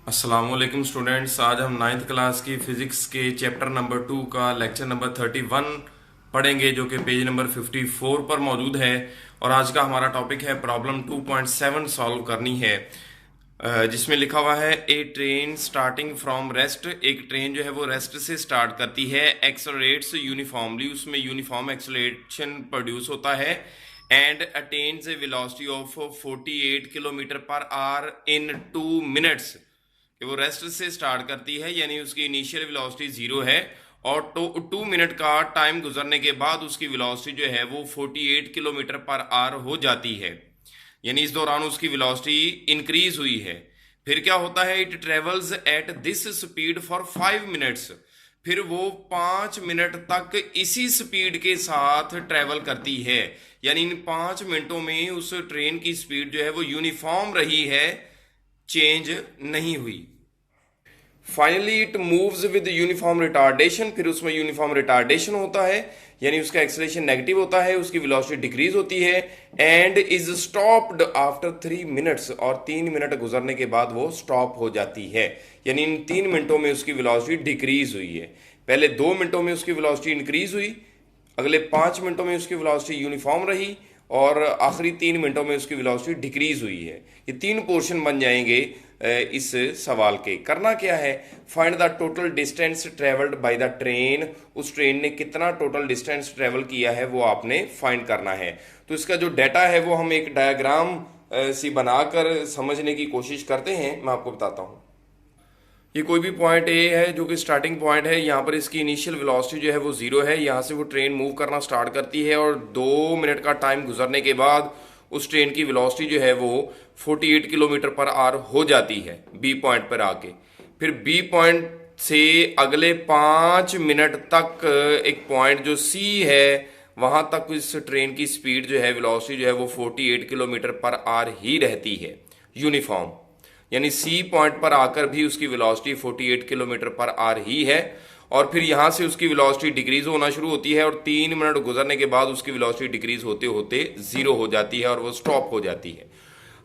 अस्सलामुअलैकुम स्टूडेंट्स। आज हम नाइन्थ क्लास की फिजिक्स के चैप्टर नंबर 2 का लेक्चर नंबर 31 पढ़ेंगे, जो कि पेज नंबर 54 पर मौजूद है। और आज का हमारा टॉपिक है प्रॉब्लम 2.7 सॉल्व करनी है, जिसमें लिखा हुआ है ए ट्रेन स्टार्टिंग फ्रॉम रेस्ट। एक ट्रेन जो है वो रेस्ट से स्टार्ट करती है, एक्सेलरेट्स यूनिफॉर्मली, उसमें यूनिफॉर्म एक्सेलरेशन प्रोड्यूस होता है, and attains A velocity of 48 kilometre per hour in 2 minutes. कि वो रेस्ट से स्टार्ट करती है, यानी उसकी इनिशियल वेलोसिटी 0 है, और 2 मिनट का टाइम गुजरने के बाद उसकी वेलोसिटी जो है वो 48 किलोमीटर पर आवर हो जाती है, यानी इस दौरान उसकी वेलोसिटी इंक्रीज हुई है। फिर क्या होता है, it travels at this speed for 5 minutes. फिर वो 5 मिनट तक इसी स्पीड के साथ ट्रेवल करती है, यानी इन 5 मिनटों में उस ट्रेन की स्पीड जो है वो यूनिफॉर्म रही है, चेंज नहीं हुई। Finally it moves with uniform retardation. फिर उसमें यूनिफॉर्म रिटार्डेशन होता है, यानी उसका एक्सेलरेशन नेगेटिव होता है, उसकी वेलोसिटी डिक्रीज होती है, and is stopped after 3 minutes. और 3 मिनट गुजरने के बाद वो स्टॉप हो जाती है, यानी इन 3 मिनटों में उसकी वेलोसिटी डिक्रीज हुई है। पहले 2 मिनटों में उसकी वेलोसिटी इंक्रीज हुई, अगले 5 मिनटों में उसकी वेलोसिटी यूनिफॉर्म रही, और आखिरी 3 मिनटों में उसकी वेलोसिटी डिक्रीज हुई है। ये 3 पोर्शन बन जाएंगे इस सवाल के। करना क्या है, find the total distance travelled by the train. उस ट्रेन ने कितना टोटल डिस्टेंस ट्रेवल किया है वो आपने फाइंड करना है। तो इसका जो डाटा है वो हम एक डायग्राम सी बनाकर समझने की कोशिश करते हैं। मैं आपको बताता हूँ। ये कोई भी पॉइंट ए है जो कि स्टार्टिंग पॉइंट है। यहाँ पर इसकी इनिशियल वेलोसिटी जो है वो 0 है। यहाँ से वो ट्रेन मूव करना स्टार्ट करती है, और 2 मिनट का टाइम गुजरने के बाद उस ट्रेन की वेलोसिटी जो है वो 48 किलोमीटर पर आवर हो जाती है बी पॉइंट पर आके। फिर बी पॉइंट से अगले 5 मिनट तक एक पॉइंट जो सी है, वहां तक इस ट्रेन की स्पीड जो है, वेलोसिटी जो है वो 48 किलोमीटर पर आवर ही रहती है, यूनिफॉर्म। यानी सी पॉइंट पर आकर भी उसकी वेलोसिटी 48 किलोमीटर पर आवर ही है। और फिर यहां से उसकी वेलोसिटी डिक्रीज होना शुरू होती है, और 3 मिनट गुजरने के बाद उसकी वेलोसिटी डिक्रीज होते होते 0 हो जाती है, और वो स्टॉप हो जाती है।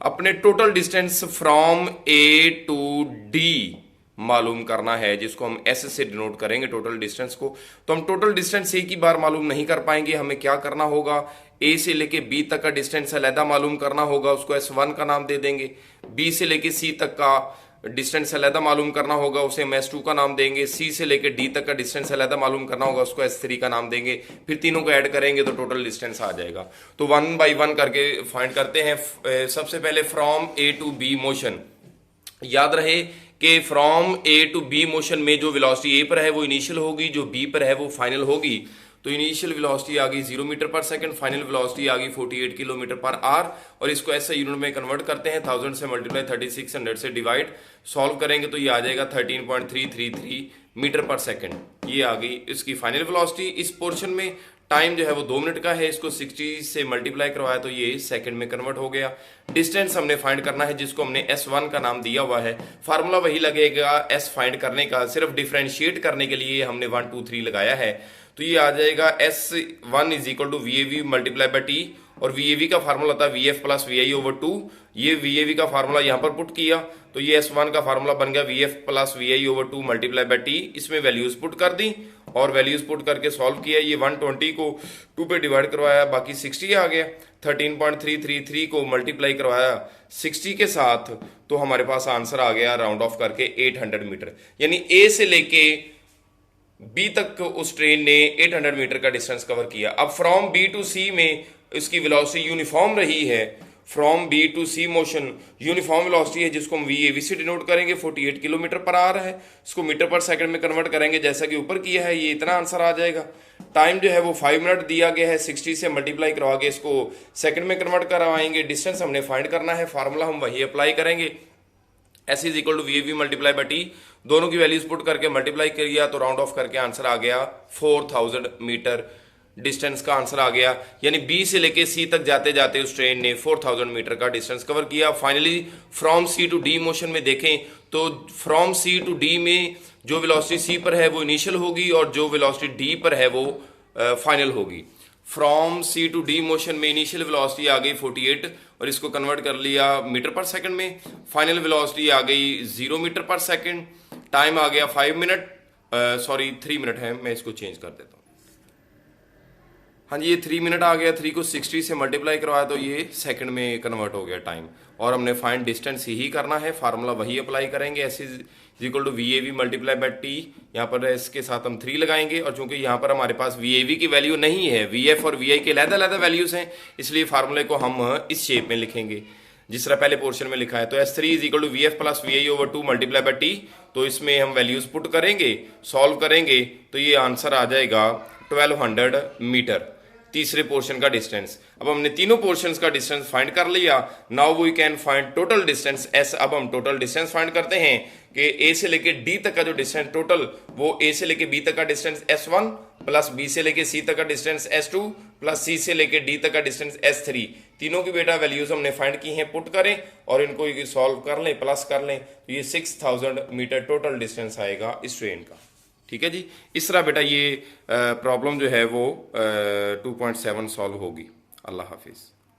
अपने total distance from A to D मालूम करना है, जिसको हम एस से डिनोट करेंगे टोटल डिस्टेंस को। तो हम टोटल डिस्टेंस एक ही बार मालूम नहीं कर पाएंगे। हमें क्या करना होगा, ए से लेके बी तक का डिस्टेंस अलहदा मालूम करना होगा, उसको S1 का नाम दे देंगे। बी से लेके सी तक का डिस्टेंस अलहदा मालूम करना होगा, उसे हम S2 का नाम देंगे। सी से लेके डी तक का डिस्टेंस अलहदा मालूम करना होगा, उसको S3 का नाम देंगे। फिर तीनों को ऐड करेंगे तो टोटल डिस्टेंस आ जाएगा। तो 1 बाई 1 करके फाइंड करते हैं। सबसे पहले from A to B motion. याद रहे कि from A to B motion में जो वेलोसिटी ए पर है वो इनिशियल होगी, जो बी पर है वो फाइनल होगी। तो इनिशियल वेलोसिटी आ गई 0 मीटर पर सेकंड, फाइनल वेलोसिटी आ गई 48 किलोमीटर पर आवर। और इसको ऐसे यूनिट में कन्वर्ट करते हैं, 1000 से मल्टीप्लाई 3600 से डिवाइड, सॉल्व करेंगे तो ये आ जाएगा 13.333 मीटर पर सेकंड। ये आ गई इसकी फाइनल वेलोसिटी। इस पोर्शन में टाइम जो है वो 2 मिनट का है, इसको 60 से मल्टीप्लाई करवाया तो ये सेकंड में कन्वर्ट हो गया। डिस्टेंस हमने फाइंड करना है, जिसको हमने S1 का नाम दिया हुआ है। फार्मूला वही लगेगा S फाइंड करने का, सिर्फ डिफ्रेंशिएट करने के लिए हमने 1 2 3 लगाया है। तो ये आ जाएगा S1 is equal to VAV multiply by T, और VAV का फार्मूला था VF प्लस VI ओवर 2। ये VAV का फार्मूला यहाँ पर पुट किया तो ये S1 का फार्मूला बन गया VF plus VI over 2 multiply by T. इसमें वैल्यूज पुट कर दी, और वैल्यूज पुट करके सॉल्व किया। ये 120 को 2 पे डिवाइड करवाया, बाकी 60 आ गया। 13.333 को मल्टीप्लाई करवाया 60 के साथ, तो हमारे पास आंसर आ गया राउंड ऑफ करके 800 मीटर। यानी ए से लेके बी तक उस ट्रेन ने 800 मीटर का डिस्टेंस कवर किया। अब फ्रॉम बी टू सी में इसकी वेलोसिटी यूनिफॉर्म रही है। From B to C motion uniform velocity है, जिसको हम VAV से डिनोट करेंगे। 48 किलोमीटर पर आवर है, इसको मीटर पर सेकंड में कन्वर्ट करेंगे जैसा कि ऊपर किया है। ये इतना आंसर आ जाएगा। टाइम जो है वो 5 मिनट दिया गया है, 60 से मल्टीप्लाई करवा के इसको सेकंड में कन्वर्ट करवाएंगे। डिस्टेंस हमने फाइंड करना है, फार्मूला हम वही अप्लाई करेंगे, S is equal to VAV multiply by T. दोनों की वैल्यूज पुट करके मल्टीप्लाई किया तो राउंड ऑफ करके आंसर आ गया 4000 मीटर। डिस्टेंस का आंसर आ गया, यानी बी से लेके सी तक जाते जाते उस ट्रेन ने 4000 मीटर का डिस्टेंस कवर किया। Finally from C to D motion में देखें तो फ्रॉम सी टू डी में जो वेलोसिटी सी पर है वो इनिशियल होगी, और जो वेलोसिटी डी पर है वो फाइनल होगी। From C to D motion में इनिशियल वेलोसिटी आ गई 48 और इसको कन्वर्ट कर लिया मीटर पर सेकंड में। फाइनल वेलोसिटी आ गई 0 मीटर पर सेकंड। टाइम आ गया 5 मिनट, सॉरी 3 मिनट है, मैं इसको चेंज कर देता हूँ। हाँ जी, ये 3 मिनट आ गया। 3 को 60 से मल्टीप्लाई करवाया तो ये सेकंड में कन्वर्ट हो गया टाइम। और हमने फाइंड डिस्टेंस ही करना है, फार्मूला वही अप्लाई करेंगे। S is equal to V A V multiply by T. यहाँ पर इसके साथ हम 3 लगाएंगे और चूंकि यहाँ पर हमारे पास वी ए वी की वैल्यू नहीं है, वी एफ और वी आई के अलग-अलग वैल्यूज हैं, इसलिए फार्मूले को हम इस शेप में लिखेंगे जिस तरह पहले पोर्शन में लिखा है। तो S three is equal to V F plus V I over 2 multiply by T. तो इसमें हम वैल्यूज पुट करेंगे, सॉल्व करेंगे तो ये आंसर आ जाएगा 1200 मीटर, तीसरे पोर्शन का डिस्टेंस। अब हमने तीनों पोर्शंस का डिस्टेंस फाइंड कर लिया। Now we can find total distance S. अब हम टोटल डिस्टेंस फाइंड करते हैं कि ए से लेके डी तक का जो डिस्टेंस टोटल, वो ए से लेके बी तक का डिस्टेंस S1 प्लस बी से लेके सी तक का डिस्टेंस S2 प्लस सी से लेके डी तक का डिस्टेंस S3। तीनों की बेटा वैल्यूज हमने फाइंड की हैं, पुट करें और इनको सॉल्व कर लें, प्लस कर लें तो ये 6000 मीटर टोटल डिस्टेंस आएगा इस ट्रेन का। ठीक है जी, इस तरह बेटा ये प्रॉब्लम जो है वो 2.7 सॉल्व होगी। अल्लाह हाफिज़।